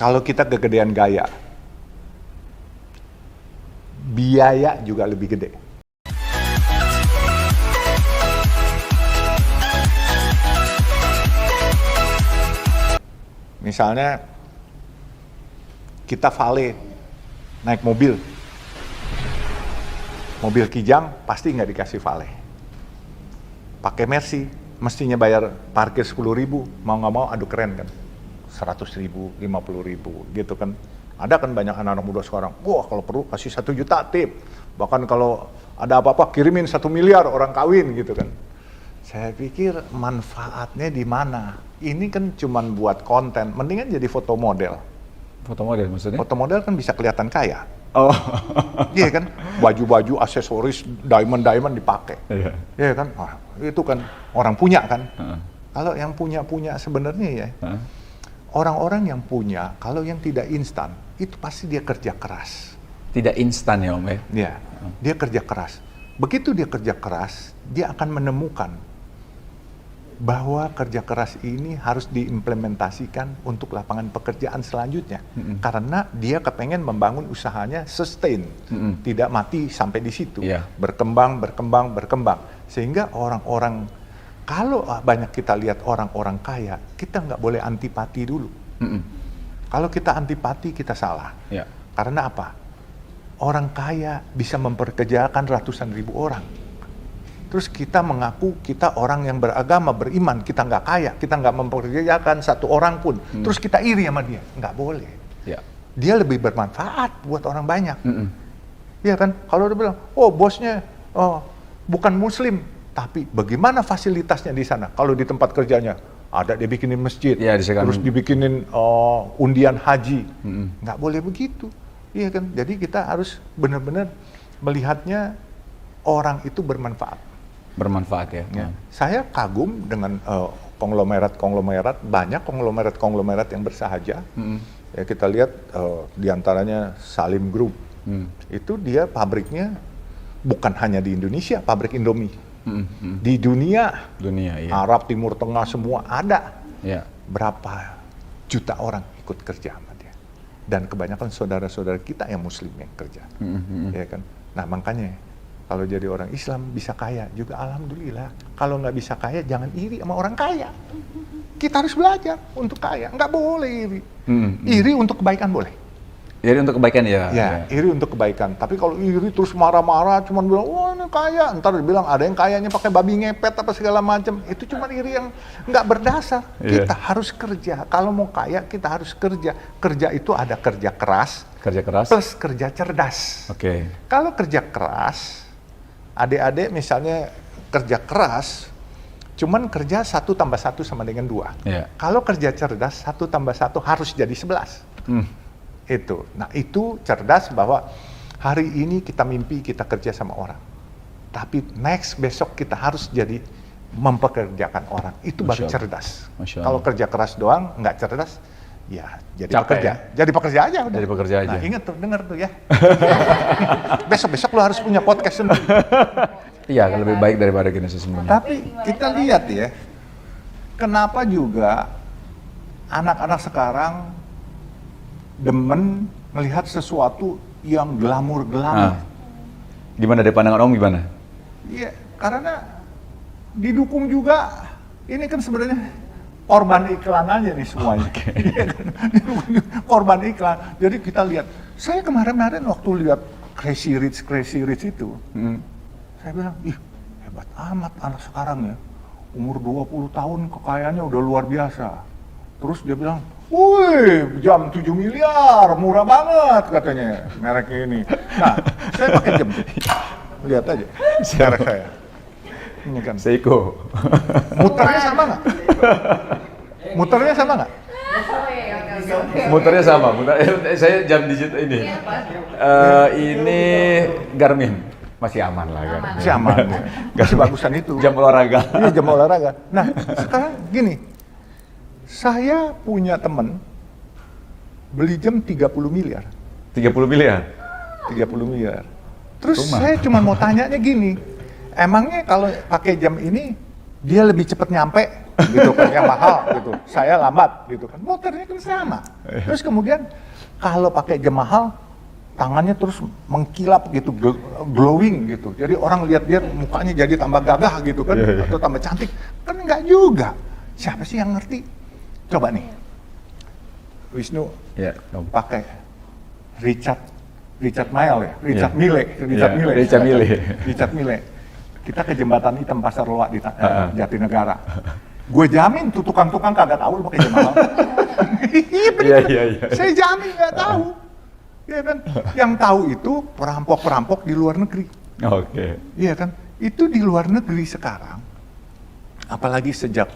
Kalau kita kegedean gaya, biaya juga lebih gede. Misalnya kita valet, naik mobil Kijang pasti nggak dikasih valet. Pakai Mercy, mestinya bayar parkir 10.000, mau nggak mau aduh keren kan, 100.000, 50.000 gitu kan. Ada kan banyak anak-anak muda sekarang, wah kalau perlu kasih 1 juta tip, bahkan kalau ada apa-apa kirimin 1 miliar orang kawin gitu kan. Saya pikir manfaatnya di mana? Ini kan cuman buat konten, mendingan jadi foto model. Foto model maksudnya? Foto model kan bisa kelihatan kaya. Oh. Iya kan, baju-baju, aksesoris, diamond dipakai. Iya. Iya kan, wah, itu kan orang punya kan. Kalau yang punya sebenarnya ya, orang-orang yang punya, kalau yang tidak instan, itu pasti dia kerja keras. Tidak instan ya Om ya? Iya, dia kerja keras. Begitu dia kerja keras, dia akan menemukan bahwa kerja keras ini harus diimplementasikan untuk lapangan pekerjaan selanjutnya. Karena dia kepengen membangun usahanya sustain, tidak mati sampai di situ. Berkembang. Sehingga orang-orang, kalau banyak kita lihat orang-orang kaya, kita nggak boleh antipati dulu. Kalau kita antipati, kita salah. Karena apa? Orang kaya bisa memperkerjakan ratusan ribu orang. Terus kita mengaku kita orang yang beragama, beriman, kita nggak kaya, kita nggak memperkerjakan 1 orang pun. Terus kita iri sama dia, nggak boleh. Dia lebih bermanfaat buat orang banyak. Iya kan? Kalau dia bilang, oh bosnya bukan muslim, tapi bagaimana fasilitasnya di sana? Kalau di tempat kerjanya, ada dia bikinin masjid, terus dibikinin undian haji. Nggak boleh begitu. Iya kan? Jadi kita harus benar-benar melihatnya orang itu bermanfaat. Bermanfaat ya. Saya kagum dengan konglomerat, banyak konglomerat yang bersahaja. Ya, kita lihat diantaranya Salim Group. Itu dia pabriknya bukan hanya di Indonesia, pabrik Indomie. Di dunia iya. Arab, Timur Tengah semua ada. Berapa juta orang ikut kerja sama dia. Dan kebanyakan saudara-saudara kita yang muslim yang kerja. Ya kan? Nah makanya kalau jadi orang Islam bisa kaya juga alhamdulillah. Kalau nggak bisa kaya jangan iri sama orang kaya. Kita harus belajar untuk kaya, nggak boleh iri. Iri untuk kebaikan boleh. Iri untuk kebaikan ya. Iri untuk kebaikan. Tapi kalau iri terus marah-marah, cuman bilang wah ini kaya, ntar bilang ada yang kayanya pakai babi ngepet apa segala macam. Itu cuma iri yang nggak berdasar. Kita harus kerja. Kalau mau kaya kita harus kerja. Kerja itu ada kerja keras. Plus kerja cerdas. Kalau kerja keras, adik-adik misalnya kerja keras, cuman kerja 1 tambah 1 sama dengan 2. Kalau kerja cerdas, 1 tambah 1 harus jadi 11. Itu. Nah itu cerdas bahwa hari ini kita mimpi kita kerja sama orang. Tapi besok kita harus jadi mempekerjakan orang. Itu baru cerdas. Kalau kerja keras doang, nggak cerdas, ya jadi pekerja. Jadi pekerja aja udah. Jadi pekerja aja. Nah ingat tuh, denger tuh ya. Besok-besok lo harus punya podcast sendiri. Iya, lebih baik daripada gini sesungguhnya. Tapi kita lihat ya, kenapa juga anak-anak sekarang demen melihat sesuatu yang glamor-glamor. Gimana dari pandangan Om gimana? Iya, karena didukung juga. Ini kan sebenarnya korban iklan aja nih semuanya. Korban iklan. Jadi kita lihat, saya kemarin waktu lihat Crazy Rich itu, saya bilang, ih hebat amat anak sekarang ya. Umur 20 tahun kekayaannya udah luar biasa. Terus dia bilang, wih jam 7 miliar, murah banget katanya merek ini. Nah, saya pakai jam. Lihat aja, merek saya. Ini kan. Seiko. Muternya sama nggak? Muternya sama nggak? Muternya sama. Saya jam digital ini. Ini Garmin. Masih aman lah kan. Masih aman. Masih bagusan itu. Jam olahraga. Iya jam olahraga. Nah sekarang gini, saya punya teman beli jam 30 miliar. 30 miliar? 30 miliar. Terus saya cuma mau tanyanya gini, emangnya kalau pakai jam ini dia lebih cepat nyampe gitu kan, yang mahal gitu, saya lambat gitu kan, motornya kan sama. Terus kemudian kalau pakai jam mahal, tangannya terus mengkilap gitu, glowing gitu, jadi orang lihat dia mukanya jadi tambah gagah gitu kan, atau tambah cantik, kan enggak juga. Siapa sih yang ngerti? Coba nih, Wisnu pakai Richard Mille ya, Richard Mille. Kita ke Jembatan Hitam Pasar Loak di Jatinegara. Gue jamin tuh tukang-tukang kagak tahu lu pakai jam mahal. Iya. Saya jamin nggak tahu. Ya kan? Yang tahu itu perampok-perampok di luar negeri. Oke. Iya kan? Itu di luar negeri sekarang. Apalagi sejak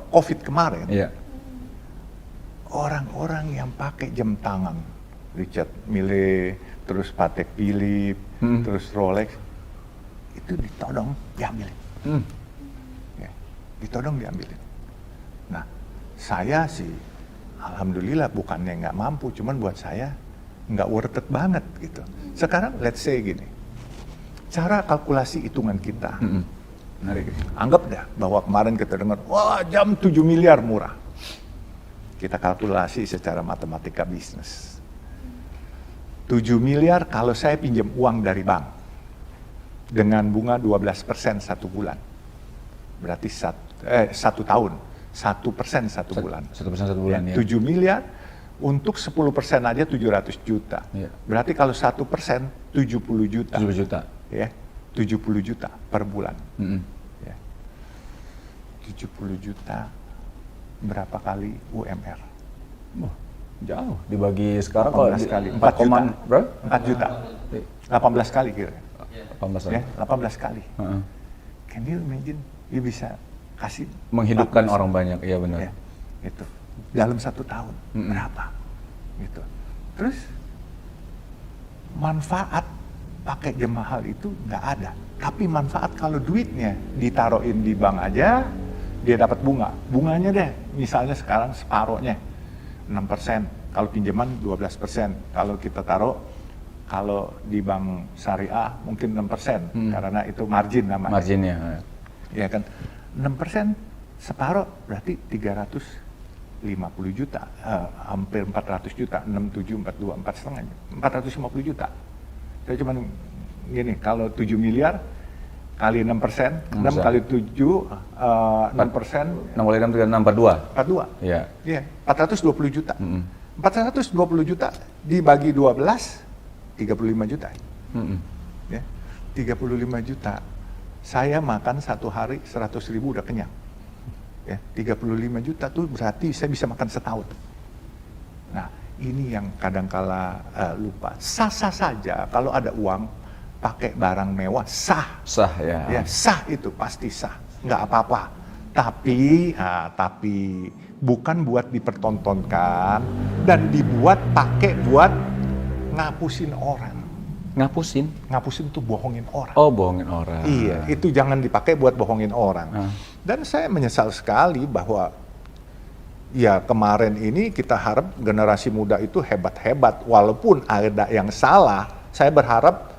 COVID kemarin. Iya. Orang-orang yang pakai jam tangan, Richard Mille, terus Patek Philippe, terus Rolex, itu ditodong diambilin. Ya, ditodong diambilin. Nah, saya sih alhamdulillah bukannya nggak mampu, cuman buat saya nggak worth it banget gitu. Sekarang let's say gini, cara kalkulasi hitungan kita, anggap dah bahwa kemarin kita dengar, wah jam 7 miliar murah. Kita kalkulasi secara matematika bisnis. 7 miliar kalau saya pinjam uang dari bank dengan bunga 12% satu bulan, berarti satu tahun, 1% satu bulan. 1% satu bulan ya. 7 miliar untuk 10% aja 700 juta. Ya. Berarti kalau 1% 70 juta. 70 juta. Ya, 70 juta per bulan. Ya. 70 juta berapa kali UMR? Oh, jauh. Dibagi sekarang 18 kali. 4 juta. Bro? 4 juta. 18 kali kira. 18 ya, 18 kali. Can you imagine? Dia bisa kasih menghidupkan orang banyak, iya benar. Ya, itu dalam 1 tahun berapa? Gitu. Terus manfaat pakai jam mahal itu nggak ada. Tapi manfaat kalau duitnya ditaruhin di bank aja, dia dapat bunga. Bunganya deh, misalnya sekarang separohnya 6%. Kalau pinjaman 12%. Kalau kita taruh, kalau di bank syariah mungkin 6%, karena itu margin namanya. Marginnya. Ya kan, 6% separuh berarti 350 juta, hampir 400 juta, 67, 42, 450 juta. Saya cuma gini, kalau 7 miliar kali 6%, 6 kali 7, 6%. 6 kali 6, 42? 42. Iya. Iya, 420 juta. 420 juta dibagi 12, 35 juta. Ya, 35 juta. Saya makan satu hari 100.000 udah kenyang. Ya, 35 juta tuh berarti saya bisa makan setahun. Nah, ini yang kadangkala lupa. Sah-sah saja kalau ada uang pakai barang mewah, sah. Sah ya. Ya, sah itu pasti sah. Nggak apa-apa. Tapi bukan buat dipertontonkan dan dibuat pakai buat ngapusin orang. Ngapusin tuh bohongin orang. Oh, bohongin orang. Iya, itu jangan dipakai buat bohongin orang. Dan saya menyesal sekali bahwa ya kemarin ini kita harap generasi muda itu hebat-hebat. Walaupun ada yang salah, saya berharap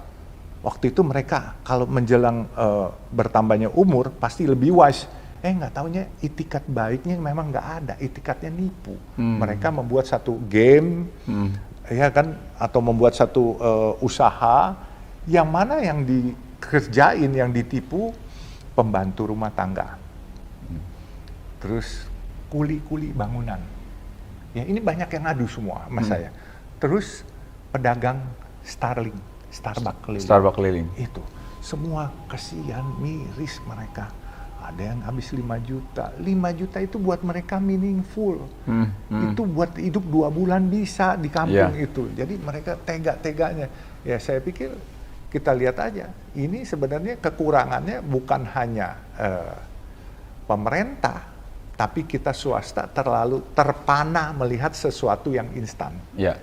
waktu itu mereka kalau menjelang bertambahnya umur pasti lebih wise. Nggak taunya itikat baiknya memang nggak ada, itikatnya nipu. Mereka membuat satu game, ya kan, atau membuat satu usaha yang mana yang dikerjain, yang ditipu pembantu rumah tangga, terus kuli-kuli bangunan. Ya ini banyak yang ngadu semua sama saya. Terus pedagang Starbucks keliling. Itu semua kesian, miris mereka. Ada yang habis 5 juta. 5 juta itu buat mereka meaningful. Itu buat hidup 2 bulan bisa di kampung itu. Jadi mereka tega-teganya. Ya saya pikir kita lihat aja. Ini sebenarnya kekurangannya bukan hanya pemerintah, tapi kita swasta terlalu terpana melihat sesuatu yang instan. Ya.